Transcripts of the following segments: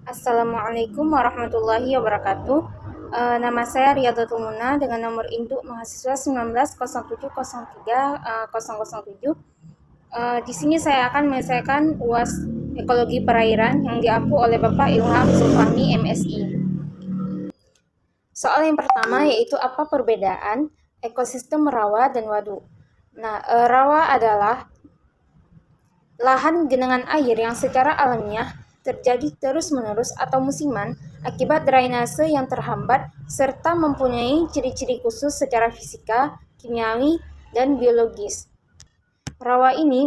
Assalamualaikum warahmatullahi wabarakatuh. Nama saya Riyadhatul Muna dengan nomor induk mahasiswa 190703 di sini saya akan menyelesaikan UAS Ekologi Perairan yang diampu oleh Bapak Ilham Zulfahmi MSI. Soal yang pertama yaitu apa perbedaan ekosistem rawa dan waduk. Rawa adalah lahan genangan air yang secara alamiah terjadi terus-menerus atau musiman akibat drainase yang terhambat serta mempunyai ciri-ciri khusus secara fisika, kimiawi, dan biologis. Rawa ini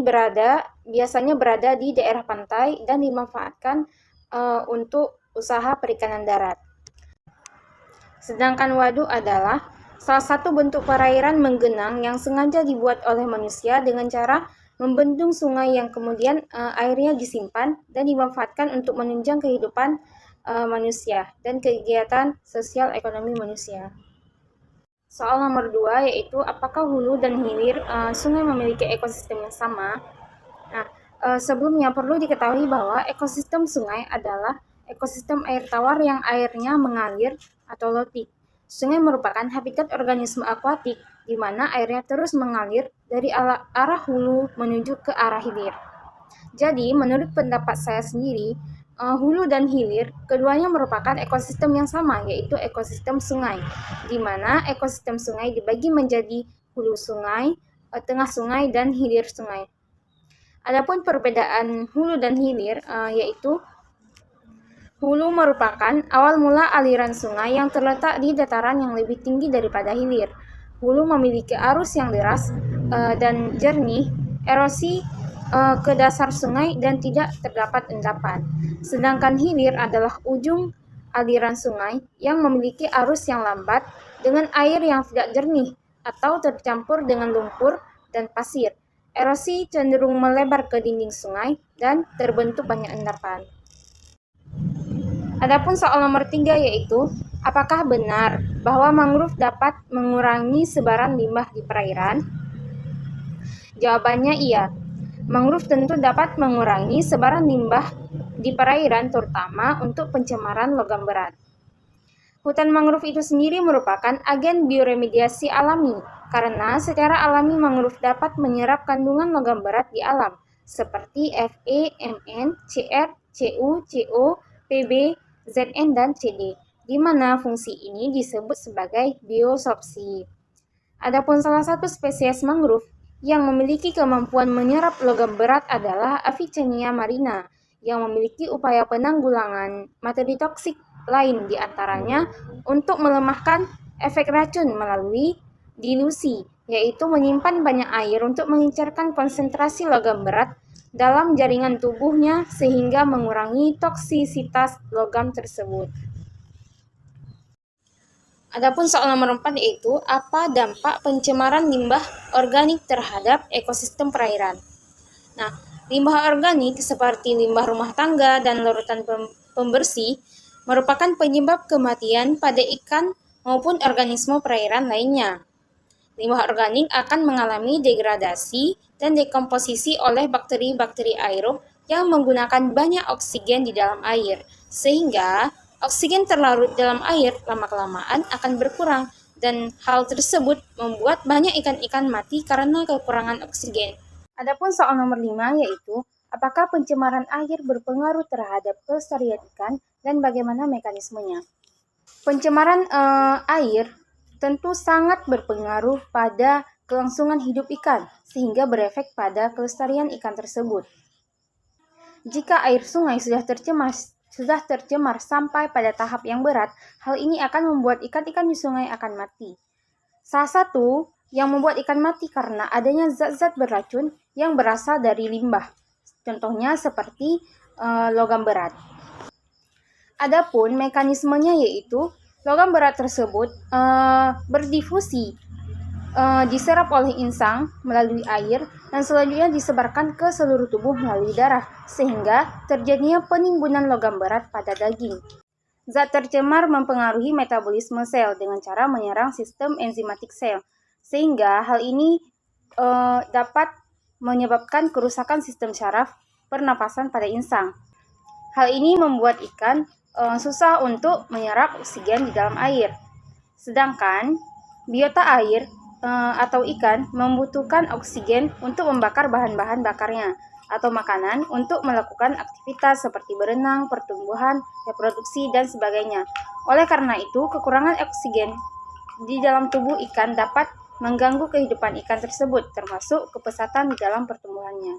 biasanya berada di daerah pantai dan dimanfaatkan untuk usaha perikanan darat. Sedangkan waduk adalah salah satu bentuk perairan menggenang yang sengaja dibuat oleh manusia dengan cara membendung sungai yang kemudian airnya disimpan dan dimanfaatkan untuk menunjang kehidupan manusia dan kegiatan sosial ekonomi manusia. Soal nomor 2 yaitu apakah hulu dan hilir sungai memiliki ekosistem yang sama? Sebelumnya perlu diketahui bahwa ekosistem sungai adalah ekosistem air tawar yang airnya mengalir atau lotik. Sungai merupakan habitat organisme akuatik di mana airnya terus mengalir dari arah hulu menuju ke arah hilir. Jadi, menurut pendapat saya sendiri, hulu dan hilir keduanya merupakan ekosistem yang sama, yaitu ekosistem sungai, di mana ekosistem sungai dibagi menjadi hulu sungai, tengah sungai, dan hilir sungai. Adapun perbedaan hulu dan hilir yaitu hulu merupakan awal mula aliran sungai yang terletak di dataran yang lebih tinggi daripada hilir. Hulu memiliki arus yang deras dan jernih, erosi ke dasar sungai dan tidak terdapat endapan. Sedangkan hilir adalah ujung aliran sungai yang memiliki arus yang lambat dengan air yang tidak jernih atau tercampur dengan lumpur dan pasir. Erosi cenderung melebar ke dinding sungai dan terbentuk banyak endapan. Adapun soal nomor 3 yaitu, apakah benar bahwa mangrove dapat mengurangi sebaran limbah di perairan? Jawabannya iya. Mangrove tentu dapat mengurangi sebaran limbah di perairan terutama untuk pencemaran logam berat. Hutan mangrove itu sendiri merupakan agen bioremediasi alami, karena secara alami mangrove dapat menyerap kandungan logam berat di alam, seperti Fe, Mn, Cr, Cu, Co, Pb, Zn, dan Cd, di mana fungsi ini disebut sebagai biosorpsi. Adapun salah satu spesies mangrove yang memiliki kemampuan menyerap logam berat adalah Avicennia marina, yang memiliki upaya penanggulangan materi toksik lain diantaranya untuk melemahkan efek racun melalui dilusi, yaitu menyimpan banyak air untuk mengincarkan konsentrasi logam berat dalam jaringan tubuhnya sehingga mengurangi toksisitas logam tersebut. Adapun soal nomor 4 yaitu apa dampak pencemaran limbah organik terhadap ekosistem perairan. Limbah organik seperti limbah rumah tangga dan larutan pembersih merupakan penyebab kematian pada ikan maupun organisme perairan lainnya. Limbah organik akan mengalami degradasi dan dekomposisi oleh bakteri-bakteri aerob yang menggunakan banyak oksigen di dalam air, sehingga oksigen terlarut dalam air lama-kelamaan akan berkurang, dan hal tersebut membuat banyak ikan-ikan mati karena kekurangan oksigen. Adapun soal nomor 5 yaitu, apakah pencemaran air berpengaruh terhadap kelestarian ikan dan bagaimana mekanismenya? Pencemaran air tentu sangat berpengaruh pada kelangsungan hidup ikan, sehingga berefek pada kelestarian ikan tersebut. Jika air sungai sudah tercemar sampai pada tahap yang berat, hal ini akan membuat ikan-ikan di sungai akan mati. Salah satu yang membuat ikan mati karena adanya zat-zat beracun yang berasal dari limbah. Contohnya seperti logam berat. Adapun mekanismenya yaitu logam berat tersebut berdifusi, diserap oleh insang melalui air dan selanjutnya disebarkan ke seluruh tubuh melalui darah, sehingga terjadinya penimbunan logam berat pada daging. Zat tercemar mempengaruhi metabolisme sel dengan cara menyerang sistem enzimatik sel, sehingga hal ini dapat menyebabkan kerusakan sistem syaraf pernapasan pada insang. Hal ini membuat ikan susah untuk menyerap oksigen di dalam air. Sedangkan biota air atau ikan membutuhkan oksigen untuk membakar bahan-bahan bakarnya atau makanan untuk melakukan aktivitas seperti berenang, pertumbuhan, reproduksi, dan sebagainya. Oleh karena itu, kekurangan oksigen di dalam tubuh ikan dapat mengganggu kehidupan ikan tersebut, termasuk kepesatan di dalam pertumbuhannya.